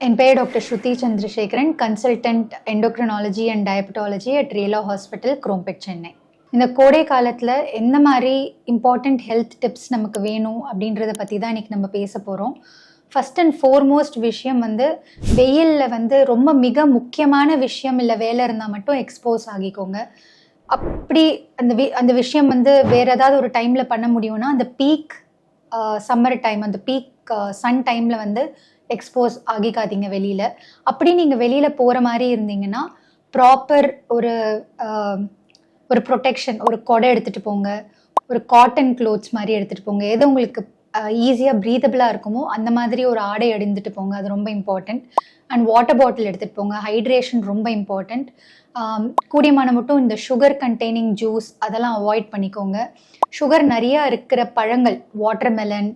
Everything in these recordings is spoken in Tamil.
என் பேர் doctor Shruti Chandrasekaran, consultant endocrinology and diabetology at Rela hospital, Chromepet, Chennai. இந்த கோடை காலத்தில் எந்த மாதிரி இம்பார்ட்டண்ட் ஹெல்த் டிப்ஸ் நமக்கு வேணும் அப்படின்றத பற்றி தான் இன்றைக்கி நம்ம பேச போகிறோம். ஃபஸ்ட் அண்ட் ஃபோர்மோஸ்ட் விஷயம் வெயிலில் ரொம்ப மிக முக்கியமான விஷயம் இல்லை, வேலை இருந்தால் மட்டும் எக்ஸ்போஸ் ஆகிக்கோங்க. அப்படி அந்த விஷயம் வேறு ஏதாவது ஒரு டைமில் பண்ண முடியும்னா அந்த பீக் சம்மர் டைம், அந்த பீக் சன் டைமில் எக்ஸ்போஸ் ஆகிக்காதீங்க வெளியில். அப்படி நீங்கள் வெளியில் போகிற மாதிரி இருந்தீங்கன்னா ப்ராப்பர் ஒரு ப்ரொடெக்ஷன், ஒரு கொடை எடுத்துகிட்டு போங்க, ஒரு காட்டன் க்ளோத்ஸ் மாதிரி எடுத்துகிட்டு போங்க. எது உங்களுக்கு ஈஸியாக ப்ரீதபிளாக இருக்குமோ அந்த மாதிரி ஒரு ஆடை அணிந்துட்டு போங்க, அது ரொம்ப இம்பார்ட்டண்ட். அண்ட் வாட்டர் பாட்டில் எடுத்துகிட்டு போங்க, ஹைட்ரேஷன் ரொம்ப இம்பார்ட்டண்ட். கூடியமான மட்டும் இந்த சுகர் கண்டெய்னிங் ஜூஸ் அதெல்லாம் அவாய்ட் பண்ணிக்கோங்க. சுகர் நிறையா இருக்கிற பழங்கள், வாட்டர்மெலன்,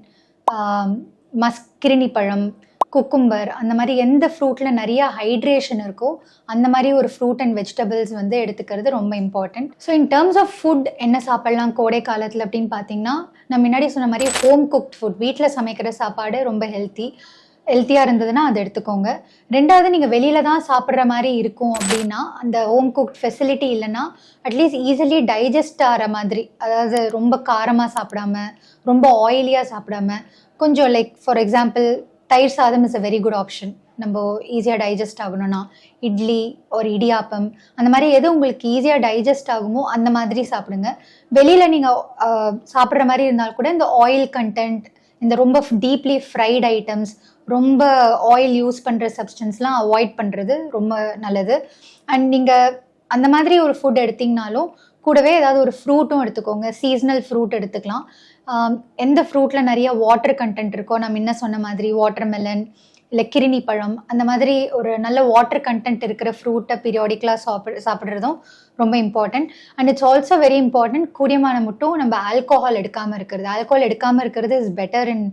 கிருணி பழம், குக்கும்பர், அந்த மாதிரி எந்த ஃப்ரூட்டில் நிறையா ஹைட்ரேஷன் இருக்கோ அந்த மாதிரி ஒரு ஃப்ரூட் அண்ட் வெஜிடபிள்ஸ் எடுத்துக்கிறது ரொம்ப important. So in terms of food என்ன சாப்பிட்லாம் கோடை காலத்தில் அப்படின்னு பார்த்தீங்கன்னா, நான் முன்னாடி சொன்ன மாதிரி ஹோம் குக்ட் ஃபுட், வீட்டில் சமைக்கிற சாப்பாடு ரொம்ப ஹெல்த்தியாக இருந்ததுன்னா அதை எடுத்துக்கோங்க. ரெண்டாவது, நீங்கள் வெளியில் தான் சாப்பிட்ற மாதிரி இருக்கும் அப்படின்னா அந்த ஹோம் குக்ட் ஃபெசிலிட்டி இல்லைன்னா அட்லீஸ்ட் ஈஸிலி டைஜஸ்ட் ஆகிற மாதிரி, அதாவது ரொம்ப காரமாக சாப்பிடாம, ரொம்ப ஆயிலியாக சாப்பிடாம, கொஞ்சம் லைக் ஃபார் எக்ஸாம்பிள் தயிர் சாதம் is a very good option. நம்ம ஈஸியாக டைஜஸ்ட் ஆகணும்னா இட்லி ஒரு இடியாப்பம், அந்த மாதிரி எது உங்களுக்கு ஈஸியாக டைஜஸ்ட் ஆகுமோ அந்த மாதிரி சாப்பிடுங்க. வெளியில் நீங்கள் சாப்பிட்ற மாதிரி இருந்தால் கூட இந்த ஆயில் கண்டென்ட், இந்த ரொம்ப டீப்லி ஃப்ரைட் ஐட்டம்ஸ், ரொம்ப ஆயில் யூஸ் பண்ணுற சப்ஸ்டன்ஸ்லாம் அவாய்ட் பண்ணுறது ரொம்ப நல்லது. அண்ட் நீங்கள் அந்த மாதிரி ஒரு ஃபுட் எடுத்திங்கனாலும் கூடவே ஏதாவது ஒரு ஃப்ரூட்டும் எடுத்துக்கோங்க. சீசனல் ஃப்ரூட் எடுத்துக்கலாம். எந்த ஃப்ரூட்டில் நிறைய வாட்டர் கண்டென்ட் இருக்கோ, நான் முன்ன சொன்ன மாதிரி வாட்டர்மெலன் இல்லை கிருணி பழம், அந்த மாதிரி ஒரு நல்ல வாட்டர் கண்டென்ட் இருக்கிற ஃப்ரூட்டை பீரியாடிக்கலாக சாப்பிட்றதும் ரொம்ப important. And it's also very important, கூடியமான மட்டும் நம்ம ஆல்கோஹால் எடுக்காமல் இருக்கிறது. ஆல்கோஹால் எடுக்காமல் இருக்கிறது is better in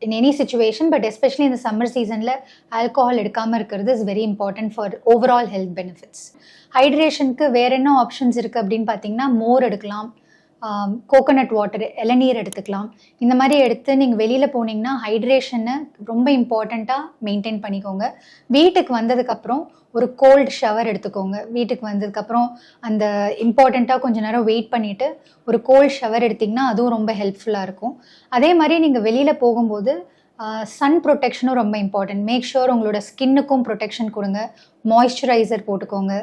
any situation, but especially இந்த சம்மர் சீசனில் ஆல்கோஹால் எடுக்காமல் இருக்கிறது is very important for overall health benefits. ஹைட்ரேஷனுக்கு வேற என்ன ஆப்ஷன்ஸ் இருக்குது அப்படின்னு பார்த்தீங்கன்னா, மோர் எடுக்கலாம், கோகோனட் வாட்டர், இளநீர் எடுத்துக்கலாம். இந்த மாதிரி எடுத்து நீங்கள் வெளியில் போனீங்கன்னா ஹைட்ரேஷனை ரொம்ப இம்பார்ட்டண்ட்டாக மெயின்டைன் பண்ணிக்கோங்க. வீட்டுக்கு வந்ததுக்கப்புறம் ஒரு கோல்டு ஷவர் எடுத்துக்கோங்க. வீட்டுக்கு வந்ததுக்கப்புறம் அந்த இம்பார்ட்டண்ட்டாக கொஞ்சம் நேரம் வெயிட் பண்ணிவிட்டு ஒரு கோல்டு ஷவர் எடுத்திங்கன்னா அதுவும் ரொம்ப ஹெல்ப்ஃபுல்லாக இருக்கும். அதே மாதிரி நீங்கள் வெளியில் போகும்போது சன் ப்ரொடெக்ஷனும் ரொம்ப இம்பார்ட்டன்ட். மேக் ஷுர் உங்களோட ஸ்கின்னுக்கும் ப்ரொடெக்ஷன் கொடுங்க. மாய்ஸ்சரைசர் போட்டுக்கோங்க,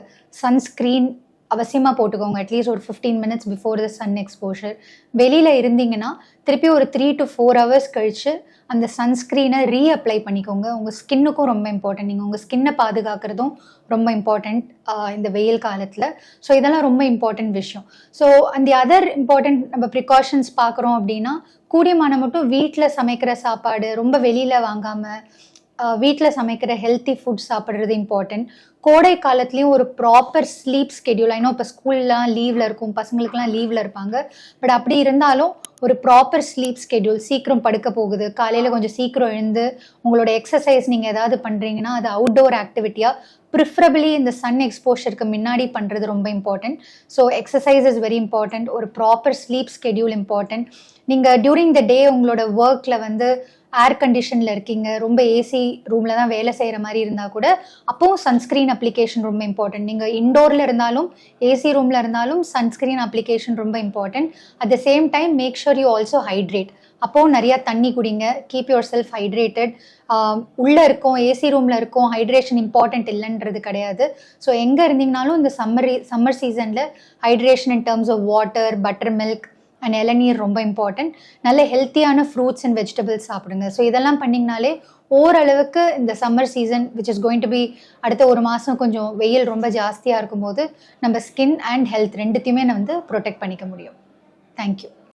சன்ஸ்க்ரீன் அவசியமாக போட்டுக்கோங்க, அட்லீஸ்ட் ஒரு 15 minutes before the sun exposure. வெளியில் இருந்தீங்கன்னா திருப்பி ஒரு 3 to 4 hours கழித்து அந்த சன்ஸ்க்ரீனை ரீஅப்ளை பண்ணிக்கோங்க. உங்கள் ஸ்கின்னுக்கும் ரொம்ப இம்பார்ட்டன்ட். நீங்கள் உங்கள் ஸ்கின்னை பாதுகாக்கிறதும் ரொம்ப இம்பார்ட்டண்ட் இந்த வெயில் காலத்தில். ஸோ இதெல்லாம் ரொம்ப இம்பார்ட்டன்ட் விஷயம். ஸோ அந்த அதர் இம்பார்ட்டன்ட் நம்ம ப்ரிகாஷன்ஸ் பார்க்குறோம் அப்படின்னா, கூடியமான மட்டும் வீட்டில் சமைக்கிற சாப்பாடு, ரொம்ப வெளியில் வாங்காமல் வீட்டில் சமைக்கிற ஹெல்த்தி ஃபுட் சாப்பிட்றது இம்பார்ட்டன்ட். கோடை காலத்துலேயும் ஒரு ப்ராப்பர் ஸ்லீப் ஸ்கெடியூல், இன்னும் இப்போ ஸ்கூல்லாம் லீவில் இருக்கும், பசங்களுக்குலாம் லீவில் இருப்பாங்க, பட் அப்படி இருந்தாலும் ஒரு ப்ராப்பர் ஸ்லீப் ஸ்கெடியூல், சீக்கிரம் படுக்க போகுது, காலையில் கொஞ்சம் சீக்கிரம் எழுந்து உங்களோட எக்ஸசைஸ் நீங்கள் ஏதாவது பண்ணுறீங்கன்னா அது அவுட்டோர் ஆக்டிவிட்டியாக, ப்ரிஃபரபிளி இந்த சன் எக்ஸ்போஷருக்கு முன்னாடி பண்ணுறது ரொம்ப important. So exercise is very important. ஒரு ப்ராப்பர் ஸ்லீப் ஸ்கெடியூல் இம்பார்ட்டன்ட். நீங்கள் டியூரிங் த டே உங்களோட ஒர்க்கில் ஏர் கண்டிஷனில் இருக்கீங்க, ரொம்ப ஏசி ரூமில் தான் வேலை செய்கிற மாதிரி இருந்தால் கூட அப்போவும் சன்ஸ்க்ரீன் அப்ளிகேஷன் ரொம்ப இம்பார்ட்டன்ட். நீங்கள் இண்டோரில் இருந்தாலும் ஏசி ரூமில் இருந்தாலும் சன்ஸ்க்ரீன் அப்ளிகேஷன் ரொம்ப important. At the same time make sure you also hydrate. அப்போவும் நிறையா தண்ணி குடிங்க, கீப் யுவர் செல்ஃப் ஹைட்ரேட்டட். உள்ளே இருக்கோம், ஏசி ரூமில் இருக்கோம், ஹைட்ரேஷன் இம்பார்ட்டன்ட் இல்லைன்றது கிடையாது. ஸோ எங்கே இருந்தீங்கனாலும் இந்த சம்மர் சீசனில் hydration in terms of water, butter milk and இளநீர் ரொம்ப இம்பார்ட்டன்ட். நல்ல ஹெல்த்தியான ஃப்ரூட்ஸ் அண்ட் வெஜிடபிள்ஸ் சாப்பிடுங்க. ஸோ இதெல்லாம் பண்ணிங்கனாலே ஓரளவுக்கு இந்த summer season which is going to be அடுத்த ஒரு மாதம் கொஞ்சம் வெயில் ரொம்ப ஜாஸ்தியாக இருக்கும்போது நம்ம ஸ்கின் அண்ட் ஹெல்த் ரெண்டுத்தையுமே ப்ரொடெக்ட் பண்ணிக்க முடியும். தேங்க்யூ.